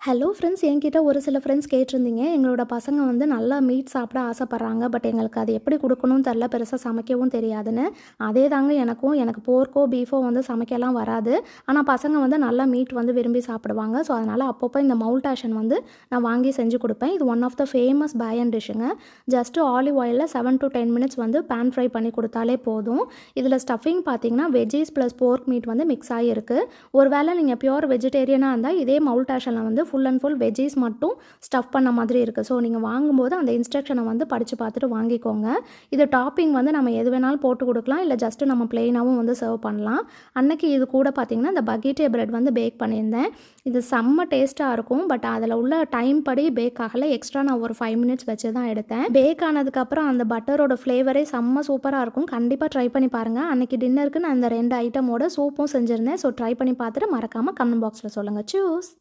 Hello friends, என்கிட்ட ஒரு சில ஃப்ரெண்ட்ஸ் கேட்டிருந்தீங்க. எங்களோட பசங்க வந்து நல்லா மீட் சாப்பிட ஆசைப்பட்றாங்க. பட் எங்களுக்கு அது எப்படி குடுக்கணும்னு தெரில. பெருசா சமைக்கவும் தெரியாதுன்னு. அதே தாங்க எனக்கும். எனக்கு போர்க்கோ, பீஃபோ வந்து சமைக்கலாம் வராது. ஆனா பசங்க வந்து நல்லா மீட் வந்து விரும்பி சாப்பிடுவாங்க. ஸோ அதனால அப்பப்போ இந்த மவுல்டாஷன் வந்து நான் வாங்கி செஞ்சு குடுப்பேன். இது ஒன் ஆஃப் த ஃபேமஸ் பாயன் டிஷ்ஷுங்க. ஜஸ்ட் ஆலிவ் ஆயில்ல 7 to 10 மினிட்ஸ் வந்து பேன் ஃப்ரை பண்ணி குடுத்தாலே போதும். இதில ஸ்டஃபிங் பார்த்தீங்கன்னா, வெஜ்ஜீஸ் ப்ளஸ் போர்க் மீட் வந்து மிக்ஸ் ஆகியிருக்கு. ஒரு வேளை நீங்க பியூர் வெஜிடேரியனா இருந்தா இதே மவுல்டாஷன்ல வந்து ஃபுல் அண்ட் ஃபுல் வெஜ்ஜீஸ் மட்டும் ஸ்டஃப் பண்ண மாதிரி இருக்குது. ஸோ நீங்கள் வாங்கும்போது அந்த இன்ஸ்ட்ரக்ஷனை வந்து படித்து பார்த்துட்டு வாங்கிக்கோங்க. இது டாப்பிங் வந்து நம்ம எது வேணாலும் போட்டு கொடுக்கலாம், இல்லை ஜஸ்ட்டு நம்ம பிளெயினாகவும் வந்து சர்வ் பண்ணலாம். அன்னைக்கு இது கூட பார்த்திங்கன்னா இந்த பகீட்டே பிரெட் வந்து பேக் பண்ணியிருந்தேன். இது செம்ம டேஸ்ட்டாக இருக்கும். பட் அதில் உள்ள டைம் படி பேக் ஆகலை. எக்ஸ்ட்ரா நான் ஒரு 5 மினிட்ஸ் வச்சு தான் எடுத்தேன். பேக் ஆனதுக்கப்புறம் அந்த பட்டரோட ஃப்ளேவரே செம்ம சூப்பராக இருக்கும். கண்டிப்பாக ட்ரை பண்ணி பாருங்கள். அன்றைக்கி டின்னருக்கு நான் இந்த 2 ஐட்டமோட சூப்பும் செஞ்சுருந்தேன். ஸோ ட்ரை பண்ணி பார்த்துட்டு மறக்காமல் கமெண்ட் பாக்ஸில் சொல்லுங்கள். சூஸ்.